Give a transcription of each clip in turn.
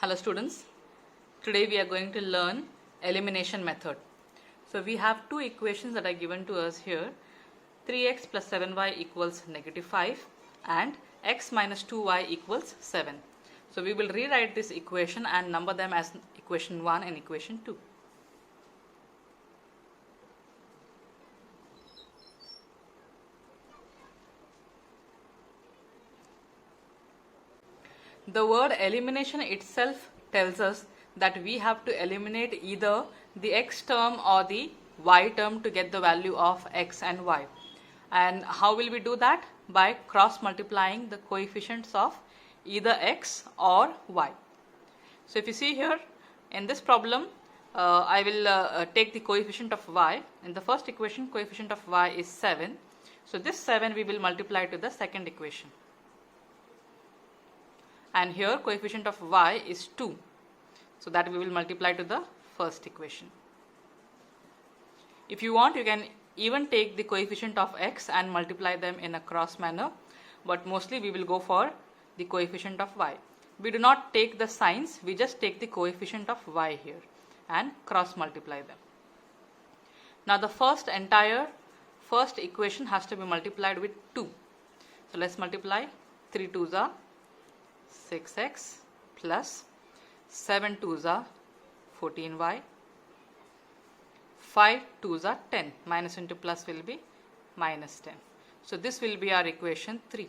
Hello students, today we are going to learn elimination method. So we have two equations that are given to us here, 3x plus 7y equals negative 5 and x minus 2y equals 7. So we will rewrite this equation and number them as equation 1 and equation 2. The word elimination itself tells us that we have to eliminate either the x term or the y term to get the value of x and y. And how will we do that? By cross multiplying the coefficients of either x or y. So if you see here in this problem, I will take the coefficient of y. In the first equation, coefficient of y is 7. So this 7 we will multiply to the second equation. And here coefficient of y is 2, so that we will multiply to the first equation. If you want, you can even take the coefficient of x and multiply them in a cross manner, but mostly we will go for the coefficient of y. We do not take the signs, we just take the coefficient of y here and cross multiply them. Now the first equation has to be multiplied with 2. So let's multiply. 3 2s are 6x plus 7 2s are 14y, 5 2s are 10, minus into plus will be minus 10. So this will be our equation 3.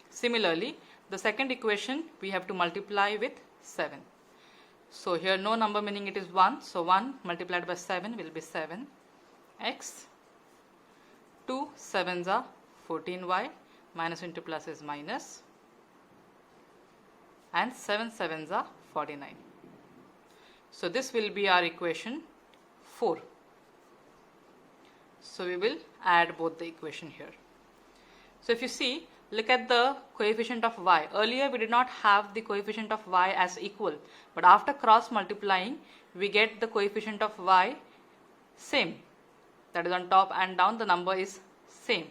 Similarly, the second equation we have to multiply with 7. So here no number, meaning it is 1. So 1 multiplied by 7 will be 7x. 2 7s are 14y, minus into plus is minus, and 7 7s are 49. So this will be our equation 4. So we will add both the equation here. So if you see, look at the coefficient of y. Earlier we did not have the coefficient of y as equal, but after cross multiplying we get the coefficient of y same. That is on top and down the number is same.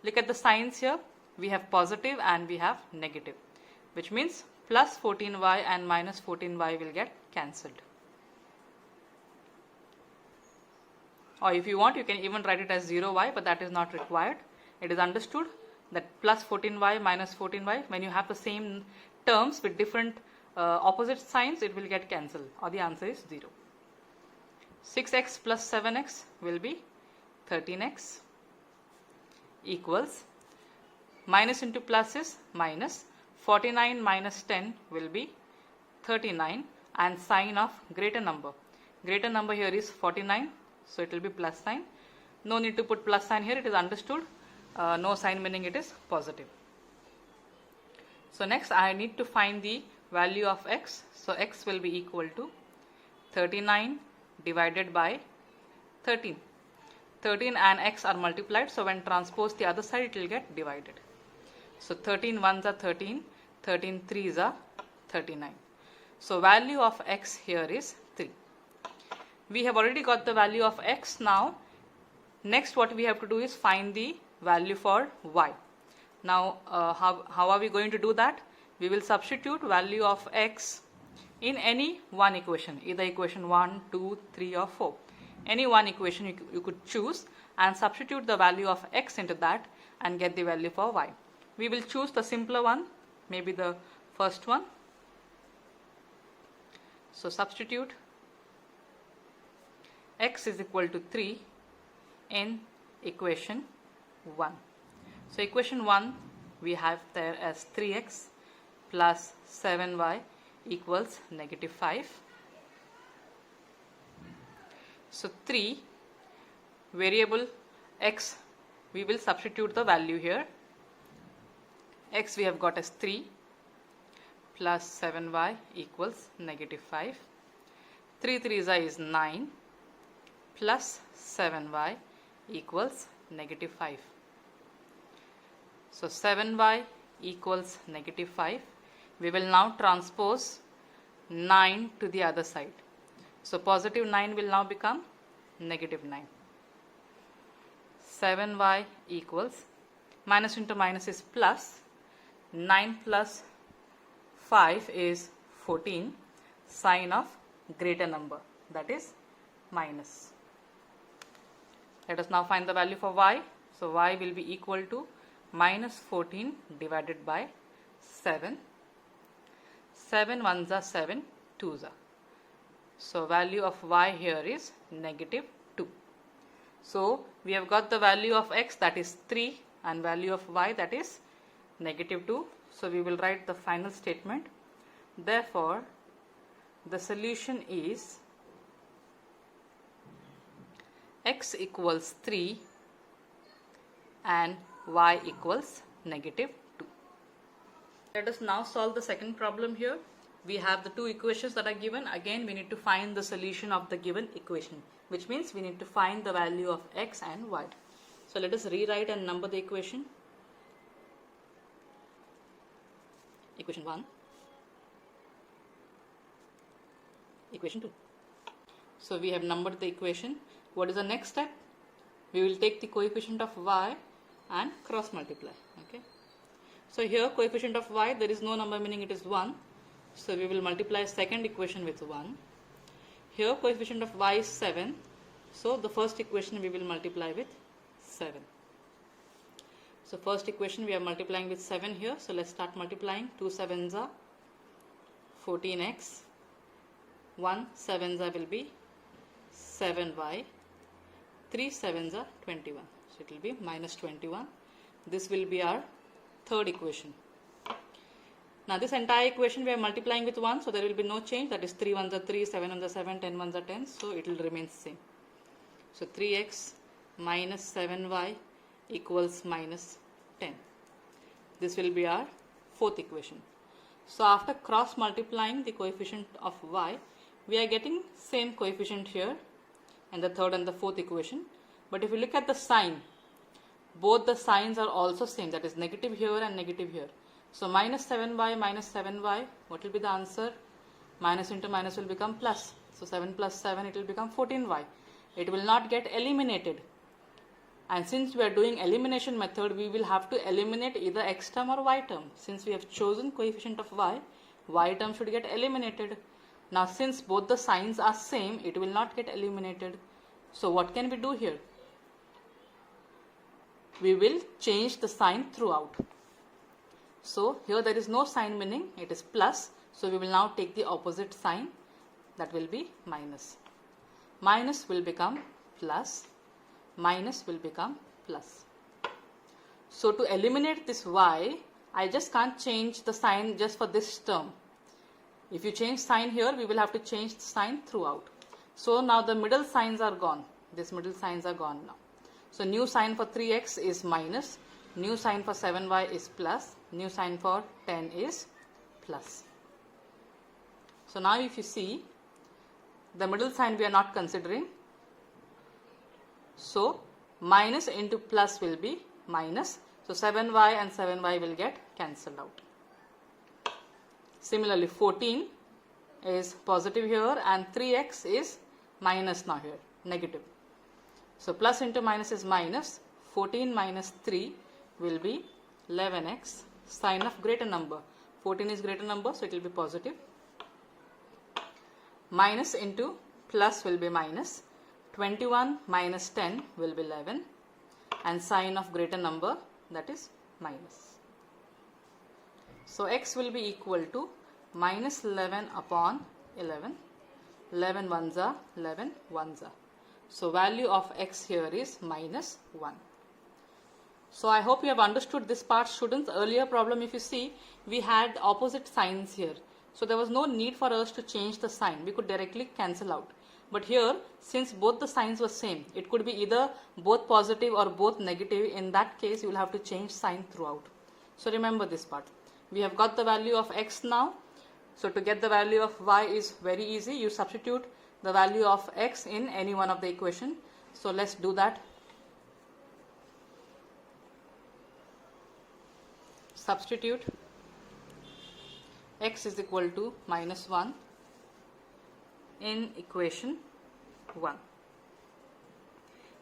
Look at the signs here. We have positive and we have negative, which means plus 14y and minus 14y will get cancelled. Or if you want, you can even write it as 0y, but that is not required. It is understood that plus 14y minus 14y, when you have the same terms with different opposite signs, it will get cancelled, or the answer is 0. 6x plus 7x will be 13x equals, minus into plus is minus, 49 minus 10 will be 39, and sign of greater number. Greater number here is 49, so it will be plus sign. No need to put plus sign here, it is understood. No sign meaning it is positive. So next I need to find the value of x. So x will be equal to 39 divided by 13. 13 and x are multiplied, so when transposed the other side it will get divided. So 13 1s are 13, 13 3s are 39. So value of x here is 3. We have already got the value of x. Now next what we have to do is find the value for y. Now how are we going to do that? We will substitute value of x in any one equation, either equation 1, 2, 3 or 4. Any one equation you could choose and substitute the value of x into that and get the value for y. We will choose the simpler one, maybe the first one. So substitute x is equal to 3 in equation 1. So equation 1 we have there as 3x plus 7y equals negative 5. So 3 variable x, we will substitute the value here. X we have got as 3 plus 7y equals negative 5. 3 3s is 9 plus 7y equals negative 5. So 7y equals negative 5. We will now transpose 9 to the other side. So positive 9 will now become negative 9. 7y equals, minus into minus is plus, 9 plus 5 is 14 sign of greater number, that is minus. Let us now find the value for y. So y will be equal to minus 14 divided by 7. 7 ones are 7 twos are. So value of y here is negative 2. So we have got the value of x, that is 3, and value of y, that is negative 2. So we will write the final statement. Therefore, the solution is x equals 3 and y equals negative 2. Let us now solve the second problem here. We have the two equations that are given. Again, we need to find the solution of the given equation, which means we need to find the value of x and y. So let us rewrite and number the equation. Equation 1, equation 2. So we have numbered the equation. What is the next step? We will take the coefficient of y and cross multiply. Okay. So here coefficient of y, there is no number, meaning it is 1. So we will multiply second equation with 1. Here coefficient of y is 7. So the first equation we will multiply with 7. So first equation we are multiplying with 7 here. So let's start multiplying. 2 sevens are 14x. 1 sevens are will be 7y. 3 sevens are 21. So it will be minus 21. This will be our third equation. Now this entire equation we are multiplying with 1. So there will be no change. That is 3 ones are 3, 7 ones are 7, 10 ones are 10. So it will remain same. So 3x minus 7y equals minus 10. This will be our fourth equation. So after cross multiplying the coefficient of y, we are getting same coefficient here and the third and the fourth equation. But if you look at the sign, both the signs are also same, that is negative here and negative here. So minus 7y minus 7y, what will be the answer? Minus into minus will become plus. So 7 plus 7, it will become 14y. It will not get eliminated. And since we are doing elimination method, we will have to eliminate either x term or y term. Since we have chosen coefficient of y term should get eliminated. Now since both the signs are same, it will not get eliminated. So what can we do here? We will change the sign throughout. So here there is no sign, meaning it is plus. So we will now take the opposite sign, that will be minus. Minus will become plus. Minus will become plus. So to eliminate this y, I just can't change the sign just for this term. If you change sign here, we will have to change the sign throughout. So now the middle signs are gone. These middle signs are gone now. So new sign for 3x is minus. New sign for 7y is plus. New sign for 10 is plus. So now if you see, the middle sign we are not considering. So minus into plus will be minus. So 7y and 7y will get cancelled out. Similarly 14 is positive here and 3x is minus now here, negative. So plus into minus is minus. 14 minus 3 will be 11x. Sign of greater number. 14 is greater number, so it will be positive. Minus into plus will be minus. 21 minus 10 will be 11. And sign of greater number, that is minus. So x will be equal to minus 11 upon 11. 11 ones are 11 ones are. So value of x here is minus 1. So I hope you have understood this part, students. Earlier problem, if you see, we had opposite signs here. So there was no need for us to change the sign. We could directly cancel out. But here, since both the signs were same, it could be either both positive or both negative. In that case, you will have to change sign throughout. So remember this part. We have got the value of x now. So to get the value of y is very easy. You substitute the value of x in any one of the equation. So let's do that. Substitute x is equal to minus 1 in equation 1.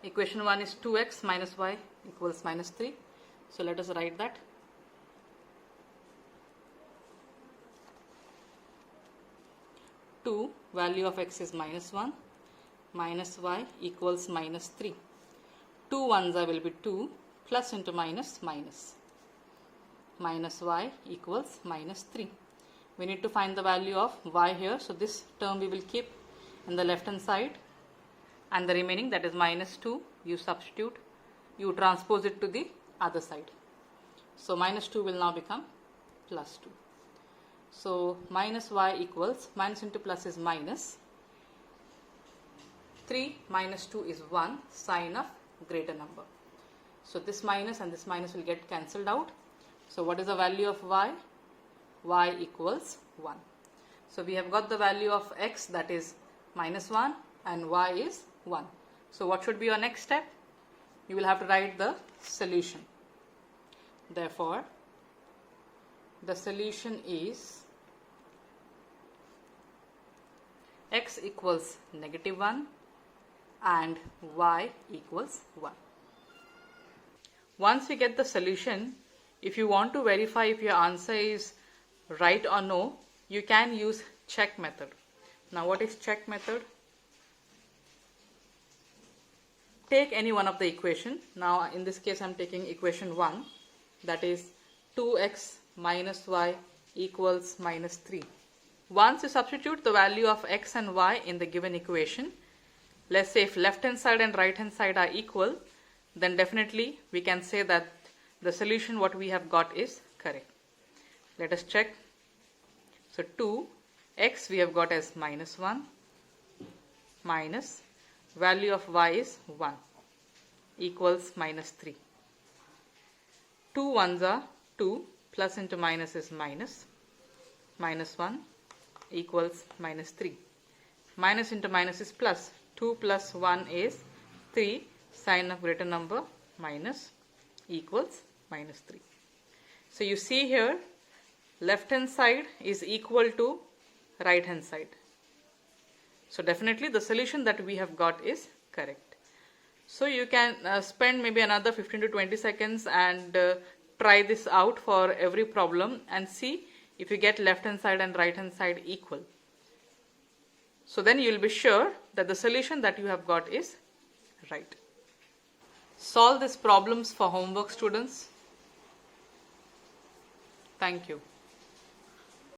Equation 1 is 2x minus y equals minus 3. So let us write that. 2, value of x is minus 1, minus y equals minus 3. 2 ones will be 2, plus into minus minus. Minus y equals minus 3. We need to find the value of y here, so this term we will keep in the left hand side, and the remaining, that is minus 2, you substitute, you transpose it to the other side. So minus 2 will now become plus 2. So minus y equals, minus into plus is minus, 3 minus 2 is 1, sign of greater number. So this minus and this minus will get cancelled out. So what is the value of y? Y equals 1. So we have got the value of x, that is minus 1, and y is 1. So what should be your next step? You will have to write the solution. Therefore, the solution is x equals negative 1 and y equals 1. Once we get the solution, if you want to verify if your answer is right or no, you can use check method. Now what is check method? Take any one of the equation. Now in this case I am taking equation 1, that is 2x minus y equals minus 3. Once you substitute the value of x and y in the given equation, let's say if left hand side and right hand side are equal, then definitely we can say that the solution what we have got is correct. Let us check. So 2x we have got as minus 1 minus value of y is 1 equals minus 3. 2 ones are 2, plus into minus is minus, minus 1 equals minus 3. Minus into minus is plus, 2 plus 1 is 3, sign of greater number, minus equals minus 3. So you see here, left hand side is equal to right hand side. So definitely the solution that we have got is correct. So you can spend maybe another 15 to 20 seconds and try this out for every problem and see if you get left hand side and right hand side equal. So then you will be sure that the solution that you have got is right. Solve these problems for homework, students. Thank you.